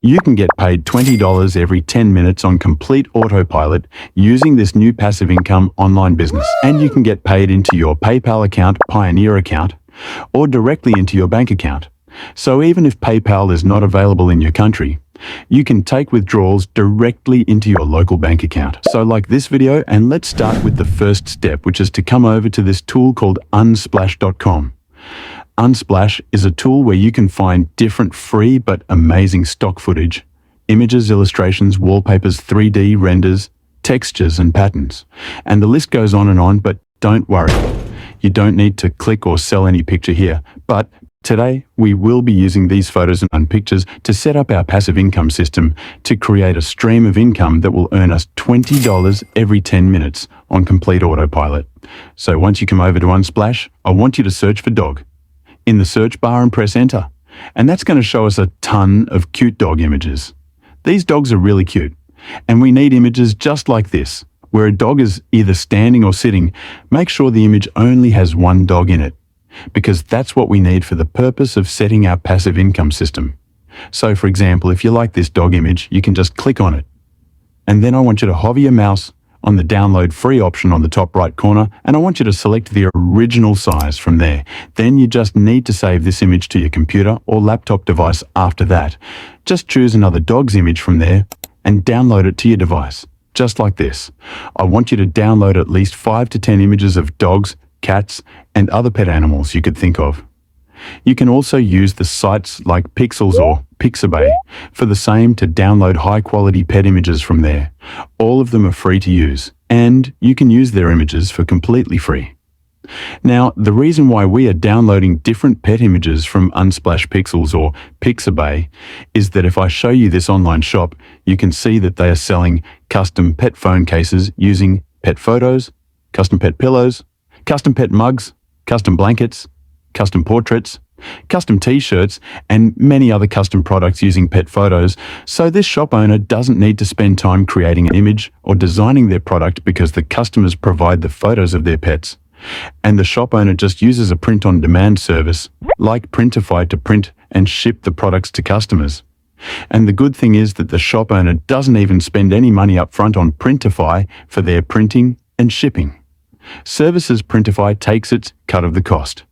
You can get paid $20 every 10 minutes on complete autopilot using this new passive income online business. And you can get paid into your PayPal account, Pioneer account, or directly into your bank account. So even if PayPal is not available in your country, you can take withdrawals directly into your local bank account. So like this video, and let's start with the first step, which is to come over to this tool called unsplash.com. Unsplash is a tool where you can find different free but amazing stock footage, images, illustrations, wallpapers, 3D renders, textures, and patterns. And the list goes on, but don't worry. You don't need to click or sell any picture here. But today, we will be using these photos and pictures to set up our passive income system to create a stream of income that will earn us $20 every 10 minutes on complete autopilot. So once you come over to Unsplash, I want you to search for dog in the search bar and press enter. And that's going to show us a ton of cute dog images. These dogs are really cute. And we need images just like this, where a dog is either standing or sitting. Make sure the image only has one dog in it, because that's what we need for the purpose of setting our passive income system. So for example, if you like this dog image, you can just click on it. And then I want you to hover your mouse on the download free option on the top right corner, and I want you to select the original size from there. Then you just need to save this image to your computer or laptop device after that. Just choose another dog's image from there and download it to your device, just like this. I want you to download at least 5 to 10 images of dogs, cats, and other pet animals you could think of. You can also use the sites like Pixels or Pixabay for the same to download high-quality pet images from there. All of them are free to use, and you can use their images for completely free. Now, the reason why we are downloading different pet images from Unsplash Pixels or Pixabay is that if I show you this online shop, you can see that they are selling custom pet phone cases using pet photos, custom pet pillows, custom pet mugs, custom blankets, custom portraits, custom t-shirts, and many other custom products using pet photos. So this shop owner doesn't need to spend time creating an image or designing their product because the customers provide the photos of their pets. And the shop owner just uses a print-on-demand service like Printify to print and ship the products to customers. And the good thing is that the shop owner doesn't even spend any money up front on Printify for their printing and shipping. Services Printify takes its cut of the cost.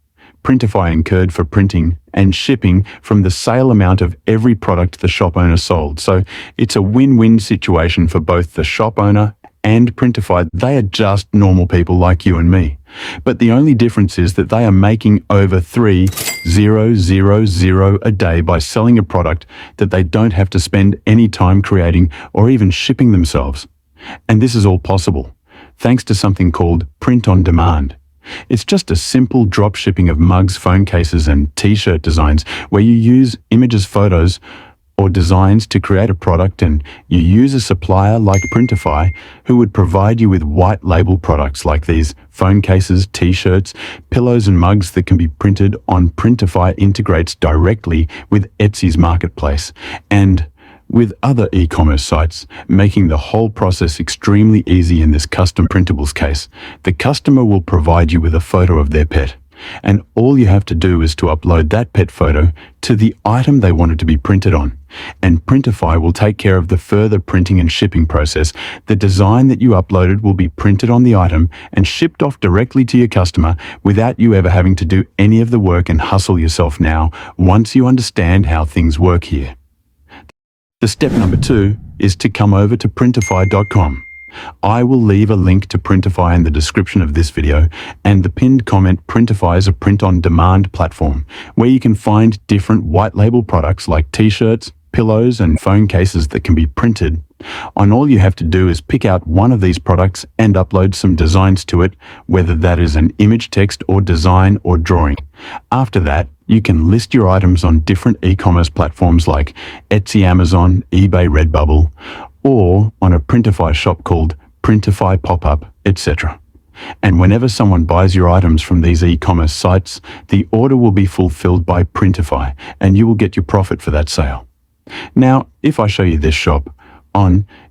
Printify incurred for printing and shipping from the sale amount of every product the shop owner sold. So it's a win-win situation for both the shop owner and Printify. They are just normal people like you and me. But the only difference is that they are making over $3,000 a day by selling a product that they don't have to spend any time creating or even shipping themselves. And this is all possible thanks to something called print on demand. It's just a simple drop shipping of mugs, phone cases, and t-shirt designs where you use images, photos, or designs to create a product, and you use a supplier like Printify who would provide you with white label products like these phone cases, t-shirts, pillows, and mugs that can be printed on. Printify integrates directly with Etsy's marketplace and with other e-commerce sites, making the whole process extremely easy. In this custom printables case, the customer will provide you with a photo of their pet, and all you have to do is to upload that pet photo to the item they want it to be printed on, and Printify will take care of the further printing and shipping process. The design that you uploaded will be printed on the item and shipped off directly to your customer without you ever having to do any of the work and hustle yourself now, once you understand how things work here. The step number 2 is to come over to printify.com. I will leave a link to Printify in the description of this video and the pinned comment. Printify is a print-on-demand platform where you can find different white label products like t-shirts, pillows, and phone cases that can be printed. And all you have to do is pick out one of these products and upload some designs to it, whether that is an image, text, or design or drawing. After that, you can list your items on different e-commerce platforms like Etsy, Amazon, eBay, Redbubble, or on a Printify shop called Printify, Popup, etc. And whenever someone buys your items from these e-commerce sites, the order will be fulfilled by Printify, and you will get your profit for that sale. Now, if I show you this shop,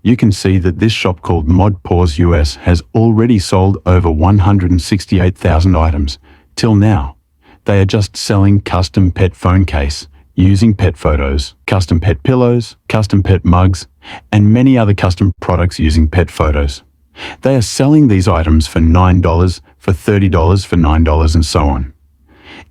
you can see that this shop called ModPaws US has already sold over 168,000 items till now. They are just selling custom pet phone case, using pet photos, custom pet pillows, custom pet mugs, and many other custom products using pet photos. They are selling these items for $9, for $30, for $9, and so on.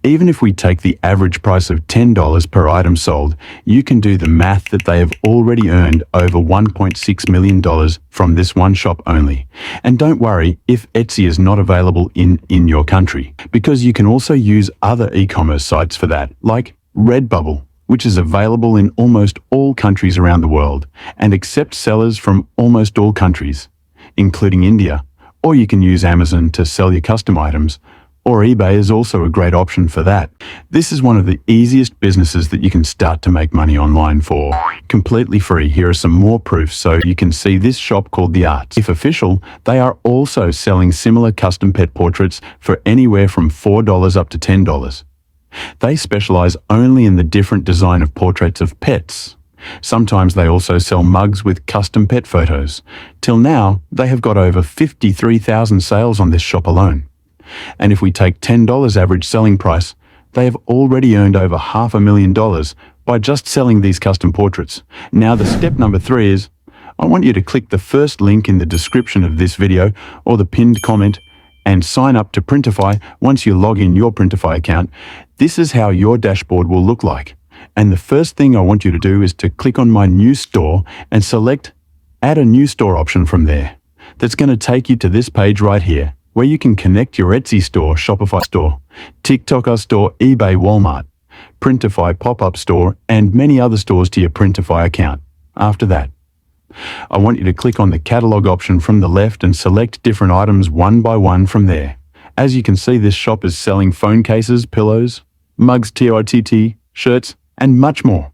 Even if we take the average price of $10 per item sold, you can do the math that they have already earned over $1.6 million from this one shop only. And don't worry if Etsy is not available in your country, because you can also use other e-commerce sites for that, like Redbubble, which is available in almost all countries around the world and accepts sellers from almost all countries, including India. Or you can use Amazon to sell your custom items, or eBay is also a great option for that. This is one of the easiest businesses that you can start to make money online for, completely free. Here are some more proofs so you can see this shop called The Arts. If official, they are also selling similar custom pet portraits for anywhere from $4 up to $10. They specialize only in the different design of portraits of pets. Sometimes they also sell mugs with custom pet photos. Till now, they have got over 53,000 sales on this shop alone. And if we take $10 average selling price, they have already earned over $500,000 by just selling these custom portraits. Now the step number 3 is, I want you to click the first link in the description of this video or the pinned comment and sign up to Printify. Once you log in your Printify account, this is how your dashboard will look like. And the first thing I want you to do is to click on my new store and select Add a New Store option from there. That's going to take you to this page right here, where you can connect your Etsy store, Shopify store, TikTok store, eBay, Walmart, Printify pop-up store, and many other stores to your Printify account. After that, I want you to click on the catalog option from the left and select different items one by one from there. As you can see, this shop is selling phone cases, pillows, mugs, TITT, shirts, and much more.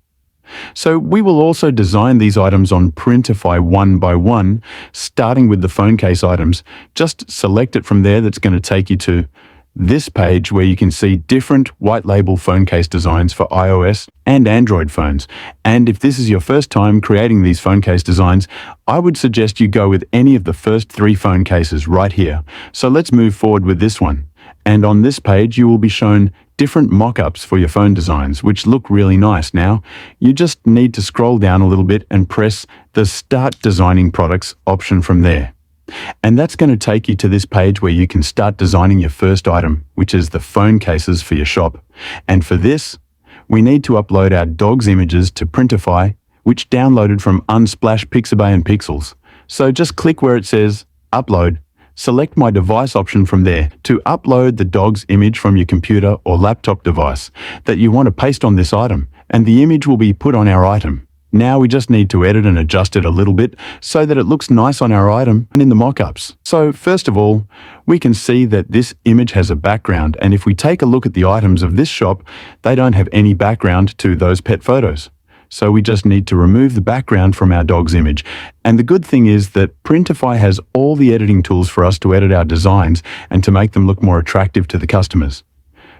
So we will also design these items on Printify one by one, starting with the phone case items. Just select it from there. That's going to take you to this page where you can see different white label phone case designs for iOS and Android phones. And if this is your first time creating these phone case designs, I would suggest you go with any of the first 3 phone cases right here. So let's move forward with this one. And on this page, you will be shown different mock-ups for your phone designs, which look really nice. Now, you just need to scroll down a little bit and press the Start Designing Products option from there. And that's going to take you to this page where you can start designing your first item, which is the phone cases for your shop. And for this, we need to upload our dog's images to Printify, which downloaded from Unsplash, Pixabay, and Pixels. So just click where it says Upload. Select My Device option from there to upload the dog's image from your computer or laptop device that you want to paste on this item, and the image will be put on our item. Now we just need to edit and adjust it a little bit so that it looks nice on our item and in the mock-ups. So first of all, we can see that this image has a background, and if we take a look at the items of this shop, they don't have any background to those pet photos. So we just need to remove the background from our dog's image. And the good thing is that Printify has all the editing tools for us to edit our designs and to make them look more attractive to the customers.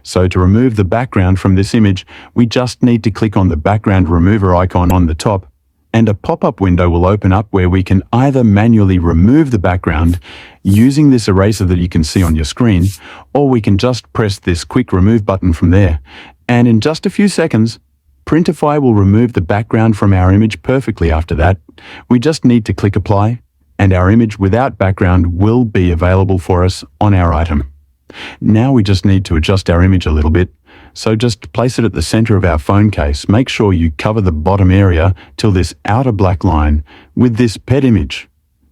So to remove the background from this image, we just need to click on the background remover icon on the top, and a pop-up window will open up where we can either manually remove the background using this eraser that you can see on your screen, or we can just press this quick remove button from there. And in just a few seconds, Printify will remove the background from our image perfectly. After that, we just need to click apply, and our image without background will be available for us on our item. Now we just need to adjust our image a little bit. So just place it at the center of our phone case. Make sure you cover the bottom area till this outer black line with this pet image,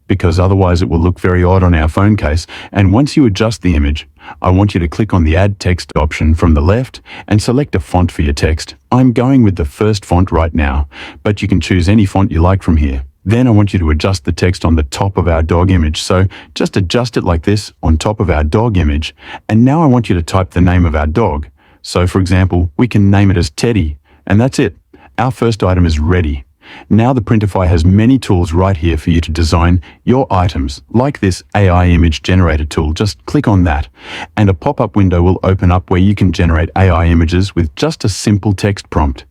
because otherwise it will look very odd on our phone case. And once you adjust the image, I want you to click on the Add Text option from the left and select a font for your text. I'm going with the first font right now, but you can choose any font you like from here. Then I want you to adjust the text on the top of our dog image. So just adjust it like this on top of our dog image. And now I want you to type the name of our dog. So for example, we can name it as Teddy, and that's it. Our first item is ready. Now the Printify has many tools right here for you to design your items, like this AI image generator tool. Just click on that, and a pop-up window will open up where you can generate AI images with just a simple text prompt.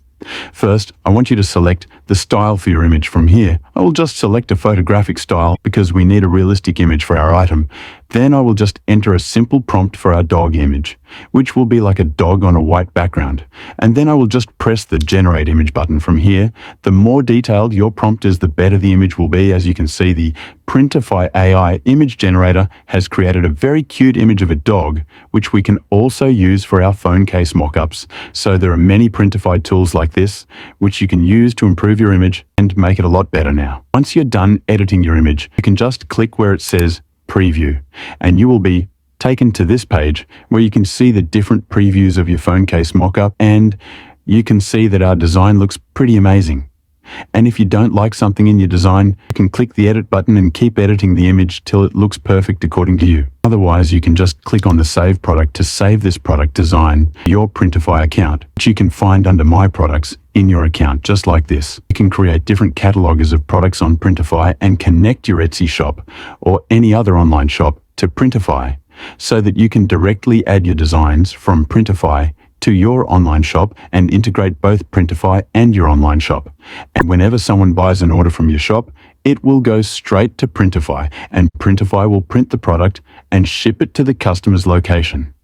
First, I want you to select the style for your image from here. I will just select a photographic style because we need a realistic image for our item. Then I will just enter a simple prompt for our dog image, which will be like a dog on a white background. And then I will just press the generate image button from here. The more detailed your prompt is, the better the image will be. As you can see, the Printify AI image generator has created a very cute image of a dog, which we can also use for our phone case mockups. So there are many Printify tools like this, which you can use to improve your image and make it a lot better now. Once you're done editing your image, you can just click where it says preview, and you will be taken to this page where you can see the different previews of your phone case mockup, and you can see that our design looks pretty amazing. And if you don't like something in your design, you can click the edit button and keep editing the image till it looks perfect according to you. Otherwise, you can just click on the save product to save this product design to your Printify account, which you can find under my products in your account, just like this. You can create different catalogs of products on Printify and connect your Etsy shop or any other online shop to Printify so that you can directly add your designs from Printify to your online shop and integrate both Printify and your online shop. And whenever someone buys an order from your shop, it will go straight to Printify, and Printify will print the product and ship it to the customer's location.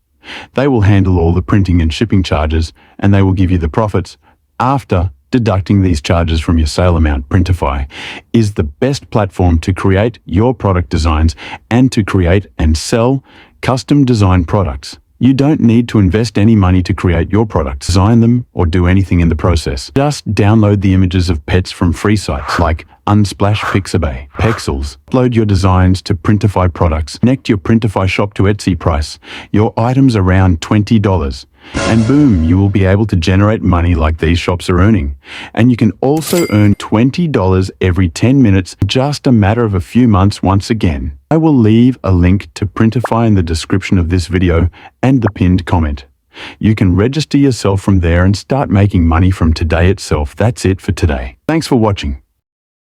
They will handle all the printing and shipping charges, and they will give you the profits after deducting these charges from your sale amount. Printify is the best platform to create your product designs and to create and sell custom design products. You don't need to invest any money to create your products, design them, or do anything in the process. Just download the images of pets from free sites like Unsplash, Pixabay, Pexels. Upload your designs to Printify products. Connect your Printify shop to Etsy price. Your items around $20. And boom, you will be able to generate money like these shops are earning. And you can also earn $20 every 10 minutes, just a matter of a few months once again. I will leave a link to Printify in the description of this video and the pinned comment. You can register yourself from there and start making money from today itself. That's it for today. Thanks for watching.